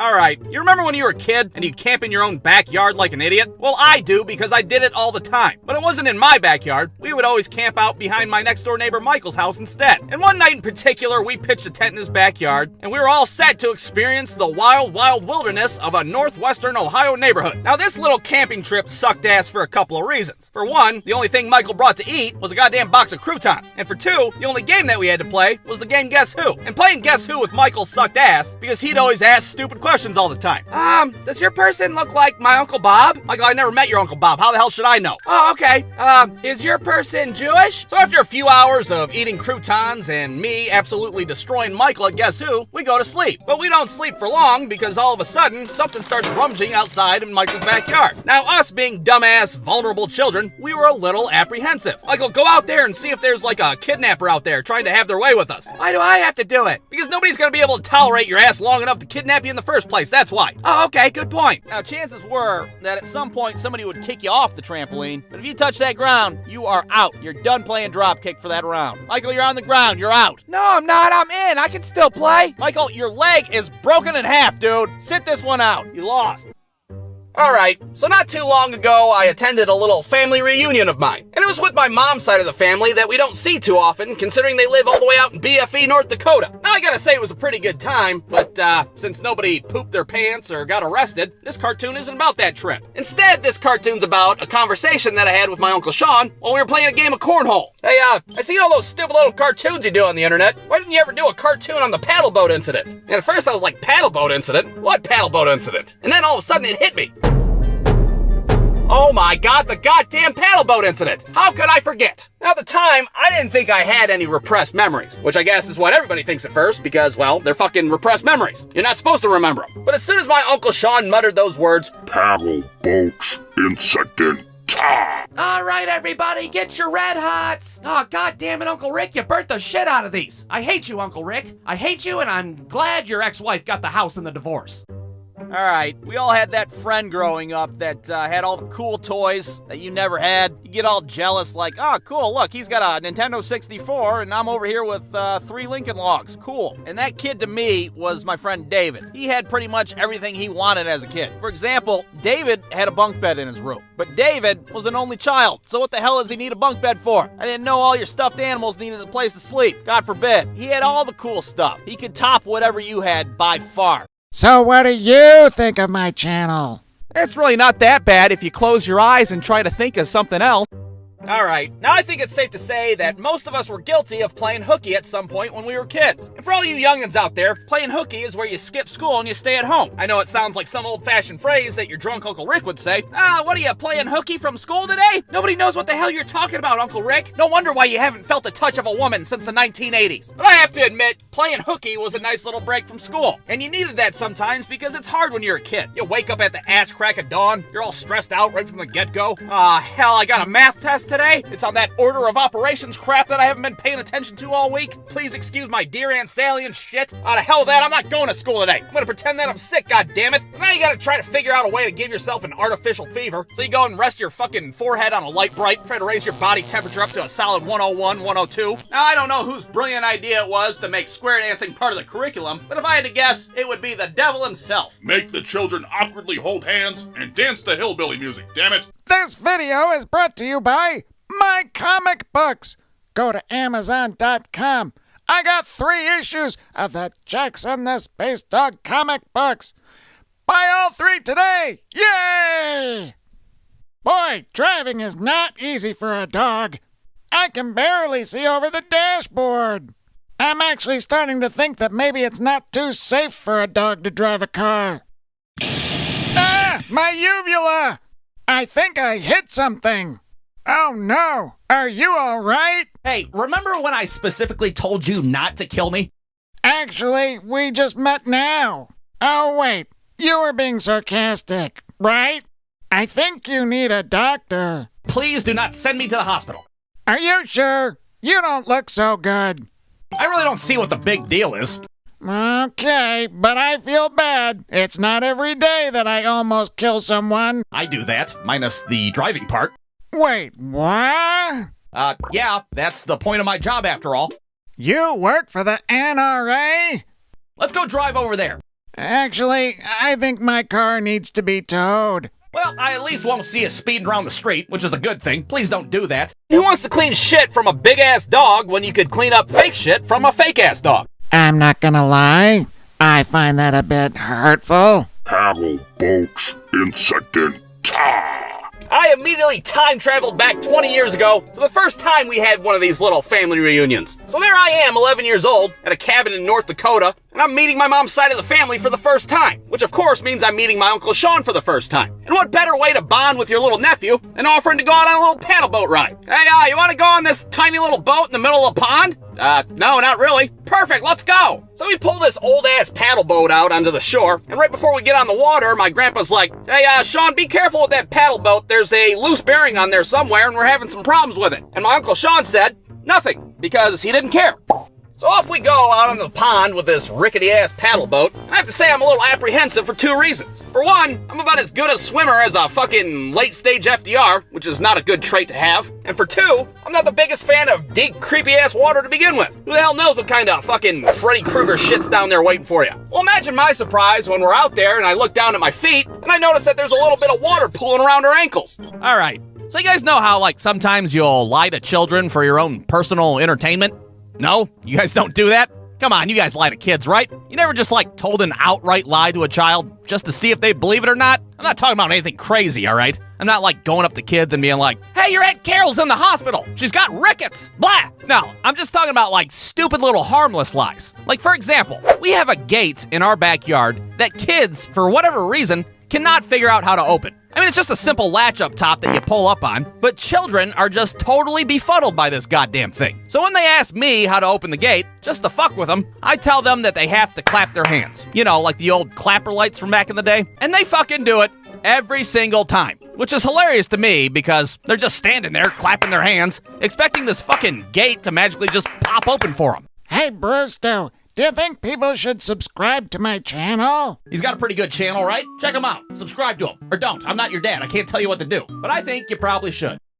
Alright, you remember when you were a kid and you'd camp in your own backyard like an idiot? Well, I do because I did it all the time. But it wasn't in my backyard. We would always camp out behind my next door neighbor Michael's house instead. And one night in particular, we pitched a tent in his backyard, and we were all set to experience the wild, wild wilderness of a northwestern Ohio neighborhood. Now, this little camping trip sucked ass for a couple of reasons. For one, the only thing Michael brought to eat was a goddamn box of croutons. And for two, the only game that we had to play was the game Guess Who. And playing Guess Who with Michael sucked ass because he'd always ask stupid questions all the time. Does your person look like my Uncle Bob? Michael, I never met your Uncle Bob. How the hell should I know? Oh, okay. Is your person Jewish? So after a few hours of eating croutons and me absolutely destroying Michael at Guess Who, we go to sleep. But we don't sleep for long because all of a sudden, something starts rummaging outside in Michael's backyard. Now, us being dumbass, vulnerable children, we were a little apprehensive. Michael, go out there and see if there's like a kidnapper out there trying to have their way with us. Why do I have to do it? Because nobody's gonna be able to tolerate your ass long enough to kidnap you in the first place, that's why. Oh, okay, good point. Now, chances were that at some point somebody would kick you off the trampoline, but if you touch that ground, you are out. You're done playing dropkick for that round. Michael, you're on the ground, you're out. No, I'm not, I'm in, I can still play. Michael, your leg is broken in half, dude. Sit this one out, you lost. Alright, so not too long ago, I attended a little family reunion of mine. And it was with my mom's side of the family that we don't see too often, considering they live all the way out in BFE, North Dakota. Now, I gotta say it was a pretty good time, but since nobody pooped their pants or got arrested, this cartoon isn't about that trip. Instead, this cartoon's about a conversation that I had with my Uncle Sean while we were playing a game of cornhole. Hey, I seen all those stupid little cartoons you do on the internet. Why didn't you ever do a cartoon on the paddleboat incident? And at first I was like, paddleboat incident? What paddleboat incident? And then all of a sudden it hit me. Oh my god, the goddamn paddleboat incident! How could I forget? Now, at the time, I didn't think I had any repressed memories, which I guess is what everybody thinks at first because, well, they're fucking repressed memories. You're not supposed to remember them. But as soon as my Uncle Sean muttered those words, paddleboats incident. All right, everybody, get your red hots. Oh, god damn it, Uncle Rick, you burnt the shit out of these. I hate you, Uncle Rick. I hate you, and I'm glad your ex-wife got the house in the divorce. Alright, we all had that friend growing up that had all the cool toys that you never had. You get all jealous like, oh, cool, look, he's got a Nintendo 64 and I'm over here with 3 Lincoln Logs. Cool. And that kid to me was my friend David. He had pretty much everything he wanted as a kid. For example, David had a bunk bed in his room. But David was an only child, so what the hell does he need a bunk bed for? I didn't know all your stuffed animals needed a place to sleep. God forbid. He had all the cool stuff. He could top whatever you had by far. So what do you think of my channel? It's really not that bad if you close your eyes and try to think of something else. Alright, now I think it's safe to say that most of us were guilty of playing hooky at some point when we were kids. And for all you youngins out there, playing hooky is where you skip school and you stay at home. I know it sounds like some old-fashioned phrase that your drunk Uncle Rick would say. What are you, playing hooky from school today? Nobody knows what the hell you're talking about, Uncle Rick. No wonder why you haven't felt the touch of a woman since the 1980s. But I have to admit, playing hooky was a nice little break from school. And you needed that sometimes because it's hard when you're a kid. You wake up at the ass crack of dawn, you're all stressed out right from the get-go. Hell, I got a math test today. It's on that order of operations crap that I haven't been paying attention to all week. Please excuse my dear Aunt Sally and shit. Out of hell with that, I'm not going to school today. I'm gonna pretend that I'm sick, goddammit. Now you gotta try to figure out a way to give yourself an artificial fever. So you go and rest your fucking forehead on a light bright, try to raise your body temperature up to a solid 101, 102. Now I don't know whose brilliant idea it was to make square dancing part of the curriculum, but if I had to guess, it would be the devil himself. Make the children awkwardly hold hands and dance the hillbilly music, damn it. This video is brought to you by my comic books. Go to Amazon.com. I got 3 issues of the Jackson the Space Dog comic books. Buy all 3 today. Yay! Boy, driving is not easy for a dog. I can barely see over the dashboard. I'm actually starting to think that maybe it's not too safe for a dog to drive a car. Ah, my uvula! I think I hit something. Oh no, are you all right? Hey, remember when I specifically told you not to kill me? Actually, we just met now. Oh wait, you were being sarcastic, right? I think you need a doctor. Please do not send me to the hospital. Are you sure? You don't look so good. I really don't see what the big deal is. Okay, but I feel bad. It's not every day that I almost kill someone. I do that, minus the driving part. Wait, what? Yeah, that's the point of my job after all. You work for the NRA? Let's go drive over there. Actually, I think my car needs to be towed. Well, I at least won't see you speeding around the street, which is a good thing. Please don't do that. Who wants to clean shit from a big-ass dog when you could clean up fake shit from a fake-ass dog? I'm not gonna lie, I find that a bit hurtful. Paddle boats in second. I immediately time-traveled back 20 years ago to the first time we had one of these little family reunions. So there I am, 11 years old, at a cabin in North Dakota, and I'm meeting my mom's side of the family for the first time, which of course means I'm meeting my Uncle Sean for the first time. And what better way to bond with your little nephew than offering to go out on a little paddle boat ride? Hey, you want to go on this tiny little boat in the middle of a pond? No, not really. Perfect, let's go! So we pull this old-ass paddle boat out onto the shore, and right before we get on the water, my grandpa's like, hey, Sean, be careful with that paddle boat. There's a loose bearing on there somewhere, and we're having some problems with it. And my Uncle Sean said, nothing, because he didn't care. So off we go out onto the pond with this rickety-ass paddle boat, and I have to say I'm a little apprehensive for two reasons. For one, I'm about as good a swimmer as a fucking late-stage FDR, which is not a good trait to have. And for two, I'm not the biggest fan of deep, creepy-ass water to begin with. Who the hell knows what kind of fucking Freddy Krueger shit's down there waiting for you? Well, imagine my surprise when we're out there and I look down at my feet, and I notice that there's a little bit of water pooling around our ankles. All right. So you guys know how, like, sometimes you'll lie to children for your own personal entertainment? No? You guys don't do that? Come on, you guys lie to kids, right? You never just, like, told an outright lie to a child just to see if they believe it or not? I'm not talking about anything crazy, all right? I'm not, like, going up to kids and being like, hey, your Aunt Carol's in the hospital. She's got rickets. Blah. No, I'm just talking about, like, stupid little harmless lies. Like, for example, we have a gate in our backyard that kids, for whatever reason, cannot figure out how to open. I mean, it's just a simple latch up top that you pull up on, but children are just totally befuddled by this goddamn thing. So when they ask me how to open the gate, just to fuck with them, I tell them that they have to clap their hands. You know, like the old clapper lights from back in the day. And they fucking do it every single time, which is hilarious to me because they're just standing there clapping their hands, expecting this fucking gate to magically just pop open for them. Hey, Brewstew, do you think people should subscribe to my channel? He's got a pretty good channel, right? Check him out. Subscribe to him. Or don't. I'm not your dad. I can't tell you what to do. But I think you probably should.